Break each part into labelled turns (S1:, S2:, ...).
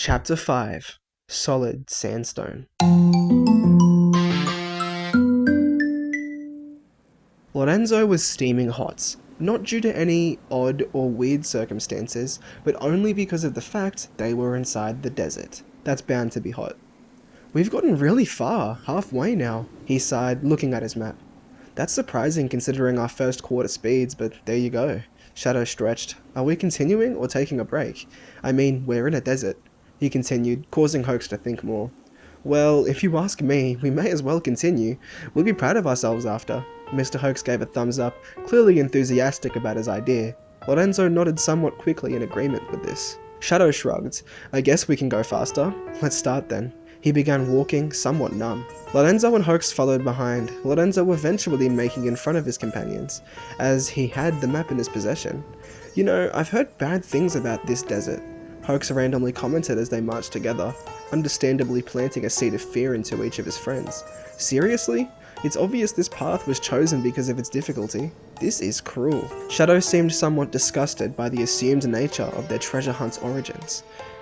S1: Chapter 5 Solid Sandstone. Lorenzo was steaming hot, not due to any odd or weird circumstances, but only because of the fact they were inside the desert. That's bound to be hot. "We've gotten really far, halfway now," he sighed, looking at his map. "That's surprising considering our first quarter speeds, but there you go." Shadow stretched. "Are we continuing or taking a break? I mean, we're in a desert," he continued, causing Hoax to think more. "Well, if you ask me, we may as well continue. We'll be proud of ourselves after." Mr. Hoax gave a thumbs up, clearly enthusiastic about his idea. Lorenzo nodded somewhat quickly in agreement with this. Shadow shrugged. "I guess we can go faster. Let's start then." He began walking, somewhat numb. Lorenzo and Hoax followed behind, Lorenzo eventually making in front of his companions, as he had the map in his possession. "You know, I've heard bad things about this desert," Hoax randomly commented as they marched together, understandably planting a seed of fear into each of his friends. "Seriously? It's obvious this path was chosen because of its difficulty. This is cruel." Shadow seemed somewhat disgusted by the assumed nature of their treasure hunt's origins.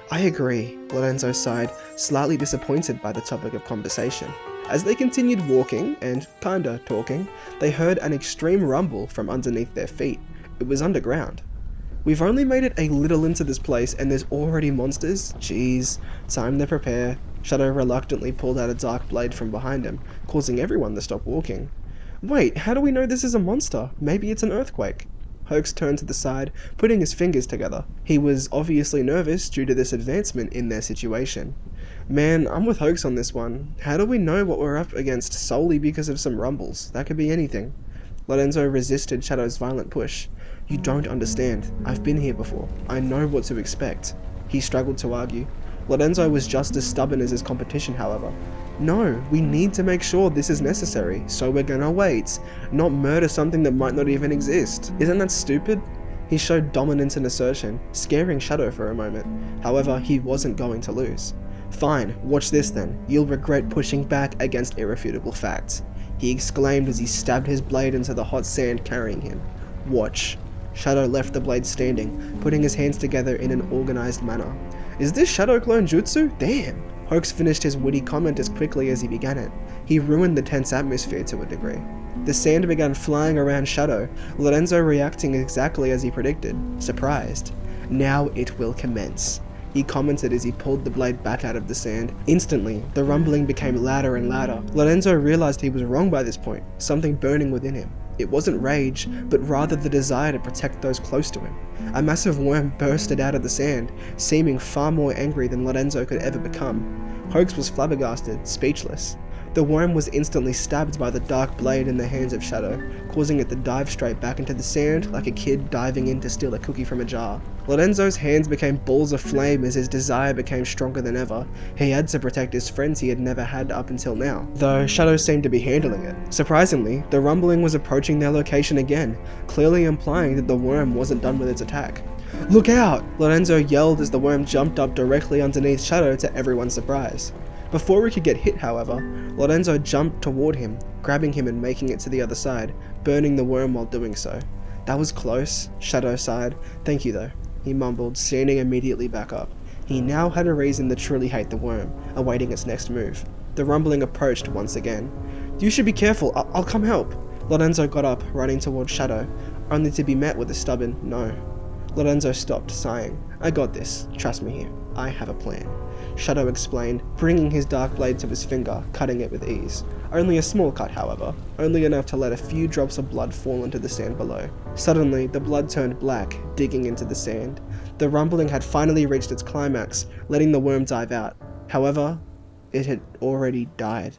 S1: "I agree," Lorenzo sighed, slightly disappointed by the topic of conversation. As they continued walking, and kinda talking, they heard an extreme rumble from underneath their feet. It was underground. "We've only made it a little into this place and there's already monsters? Jeez, time to prepare." Shadow reluctantly pulled out a dark blade from behind him, causing everyone to stop walking. "Wait, how do we know this is a monster? Maybe it's an earthquake." Hoax turned to the side, putting his fingers together. He was obviously nervous due to this advancement in their situation. "Man, I'm with Hoax on this one. How do we know what we're up against solely because of some rumbles? That could be anything." Lorenzo resisted Shadow's violent push. "You don't understand. I've been here before. I know what to expect." He struggled to argue. Lorenzo was just as stubborn as his competition, however. "No, we need to make sure this is necessary, so we're gonna wait, not murder something that might not even exist. Isn't that stupid?" He showed dominance and assertion, scaring Shadow for a moment. However, he wasn't going to lose. "Fine, watch this then. You'll regret pushing back against irrefutable facts," he exclaimed as he stabbed his blade into the hot sand carrying him. "Watch." Shadow left the blade standing, putting his hands together in an organized manner. "Is this Shadow Clone Jutsu? Damn!" Hoax finished his witty comment as quickly as he began it. He ruined the tense atmosphere to a degree. The sand began flying around Shadow, Lorenzo reacting exactly as he predicted, surprised. "Now it will commence," he commented as he pulled the blade back out of the sand. Instantly, the rumbling became louder and louder. Lorenzo realized he was wrong by this point, something burning within him. It wasn't rage, but rather the desire to protect those close to him. A massive worm bursted out of the sand, seeming far more angry than Lorenzo could ever become. Hoax was flabbergasted, speechless. The worm was instantly stabbed by the dark blade in the hands of Shadow, causing it to dive straight back into the sand like a kid diving in to steal a cookie from a jar. Lorenzo's hands became balls of flame as his desire became stronger than ever. He had to protect his friends he had never had up until now, though Shadow seemed to be handling it. Surprisingly, the rumbling was approaching their location again, clearly implying that the worm wasn't done with its attack. "Look out!" Lorenzo yelled as the worm jumped up directly underneath Shadow to everyone's surprise. Before he could get hit, however, Lorenzo jumped toward him, grabbing him and making it to the other side, burning the worm while doing so. "That was close," Shadow sighed. "Thank you though," he mumbled, standing immediately back up. He now had a reason to truly hate the worm, awaiting its next move. The rumbling approached once again. "You should be careful, I'll come help." Lorenzo got up, running toward Shadow, only to be met with a stubborn no. Lorenzo stopped, sighing. "I got this, trust me here. I have a plan," Shadow explained, bringing his dark blade to his finger, cutting it with ease. Only a small cut, however, only enough to let a few drops of blood fall into the sand below. Suddenly, the blood turned black, digging into the sand. The rumbling had finally reached its climax, letting the worm dive out. However, it had already died.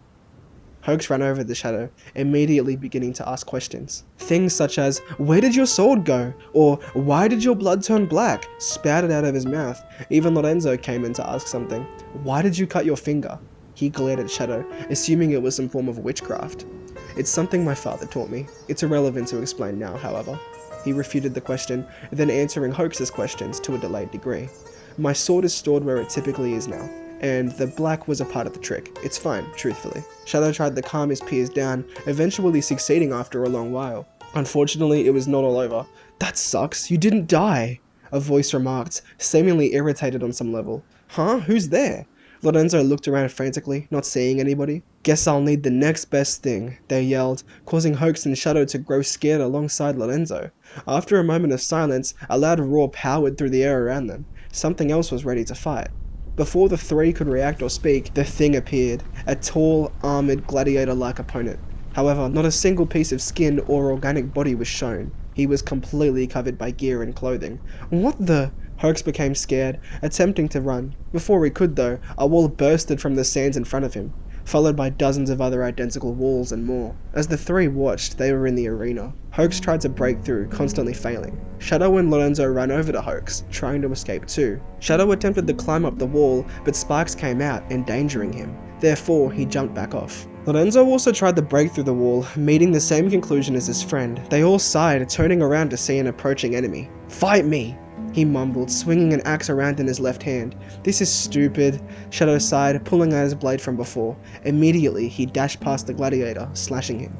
S1: Hoax ran over the Shadow, immediately beginning to ask questions. Things such as, "Where did your sword go?" or "Why did your blood turn black?" spouted out of his mouth. Even Lorenzo came in to ask something. "Why did you cut your finger?" He glared at Shadow, assuming it was some form of witchcraft. "It's something my father taught me. It's irrelevant to explain now, however." He refuted the question, then answering Hoax's questions to a delayed degree. "My sword is stored where it typically is now, and the black was a part of the trick. It's fine, truthfully." Shadow tried to calm his peers down, eventually succeeding after a long while. "Unfortunately, it was not all over." "That sucks, you didn't die," a voice remarked, seemingly irritated on some level. Huh? Who's there? Lorenzo looked around frantically, not seeing anybody. Guess I'll need the next best thing, they yelled, causing Hoax and Shadow to grow scared alongside Lorenzo. After a moment of silence, a loud roar powered through the air around them. Something else was ready to fight. Before the three could react or speak, the thing appeared, a tall, armored, gladiator-like opponent. However, not a single piece of skin or organic body was shown. He was completely covered by gear and clothing. What the? Hoax became scared, attempting to run. Before he could though, a wall bursted from the sands in front of him, followed by dozens of other identical walls and more. As the three watched, they were in the arena. Hoax tried to break through, constantly failing. Shadow and Lorenzo ran over to Hoax, trying to escape too. Shadow attempted to climb up the wall, but spikes came out, endangering him. Therefore, he jumped back off. Lorenzo also tried to break through the wall, meeting the same conclusion as his friend. They all sighed, turning around to see an approaching enemy. "Fight me!" he mumbled, swinging an axe around in his left hand. "This is stupid," Shadow sighed, pulling out his blade from before. Immediately, he dashed past the gladiator, slashing him.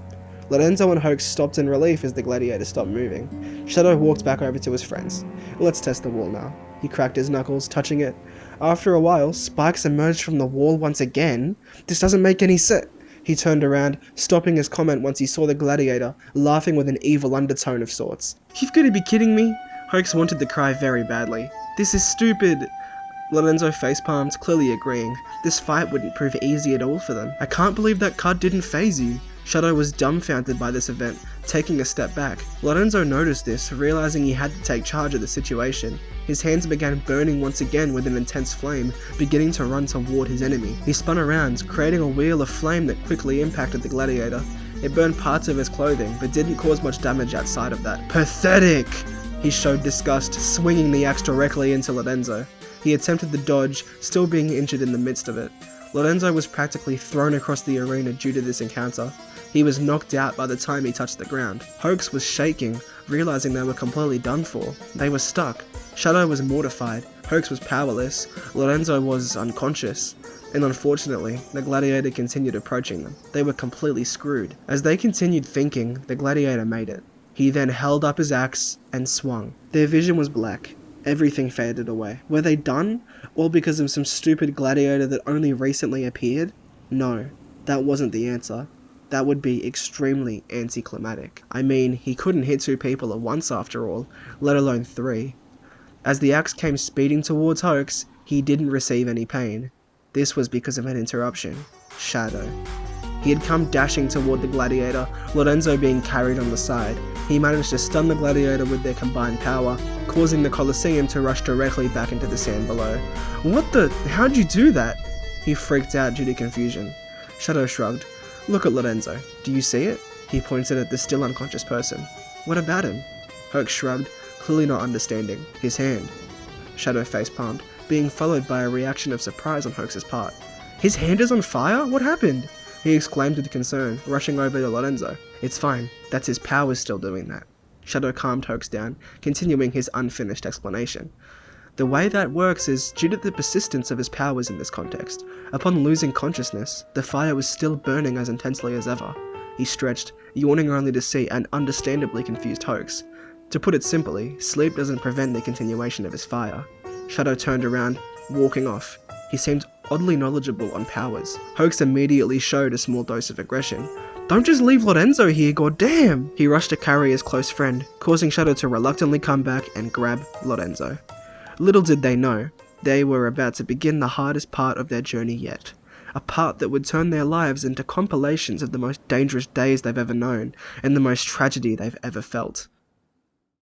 S1: Lorenzo and Hoax stopped in relief as the gladiator stopped moving. Shadow walked back over to his friends. "Let's test the wall now." He cracked his knuckles, touching it. After a while, spikes emerged from the wall once again. "This doesn't make any sense." He turned around, stopping his comment once he saw the gladiator, laughing with an evil undertone of sorts. "You've got to be kidding me." Hoax wanted to cry very badly. "This is stupid." Lorenzo facepalmed, clearly agreeing. This fight wouldn't prove easy at all for them. "I can't believe that card didn't phase you." Shadow was dumbfounded by this event, taking a step back. Lorenzo noticed this, realizing he had to take charge of the situation. His hands began burning once again with an intense flame, beginning to run toward his enemy. He spun around, creating a wheel of flame that quickly impacted the gladiator. It burned parts of his clothing, but didn't cause much damage outside of that. "Pathetic!" He showed disgust, swinging the axe directly into Lorenzo. He attempted to dodge, still being injured in the midst of it. Lorenzo was practically thrown across the arena due to this encounter. He was knocked out by the time he touched the ground. Hoax was shaking, realizing they were completely done for. They were stuck. Shadow was mortified. Hoax was powerless. Lorenzo was unconscious. And unfortunately, the gladiator continued approaching them. They were completely screwed. As they continued thinking, the gladiator made it. He then held up his axe and swung. Their vision was black. Everything faded away. Were they done? All because of some stupid gladiator that only recently appeared? No, that wasn't the answer. That would be extremely anticlimactic. I mean, he couldn't hit two people at once after all, let alone three. As the axe came speeding towards Hoax, he didn't receive any pain. This was because of an interruption. Shadow. He had come dashing toward the gladiator, Lorenzo being carried on the side. He managed to stun the gladiator with their combined power, causing the Colosseum to rush directly back into the sand below. "What the? How'd you do that?" He freaked out due to confusion. Shadow shrugged. "Look at Lorenzo. Do you see it?" He pointed at the still unconscious person. "What about him?" Hoax shrugged, clearly not understanding. "His hand." Shadow facepalmed, being followed by a reaction of surprise on Hoax's part. "His hand is on fire? What happened?" he exclaimed with concern, rushing over to Lorenzo. "It's fine. That's his powers still doing that." Shadow calmed Hoax down, continuing his unfinished explanation. "The way that works is due to the persistence of his powers in this context. Upon losing consciousness, the fire was still burning as intensely as ever." He stretched, yawning only to see an understandably confused Hoax. To put it simply, sleep doesn't prevent the continuation of his fire. Shadow turned around, walking off. He seemed oddly knowledgeable on powers. Hoax immediately showed a small dose of aggression. "Don't just leave Lorenzo here, goddamn!" He rushed to carry his close friend, causing Shadow to reluctantly come back and grab Lorenzo. Little did they know, they were about to begin the hardest part of their journey yet. A part that would turn their lives into compilations of the most dangerous days they've ever known, and the most tragedy they've ever felt.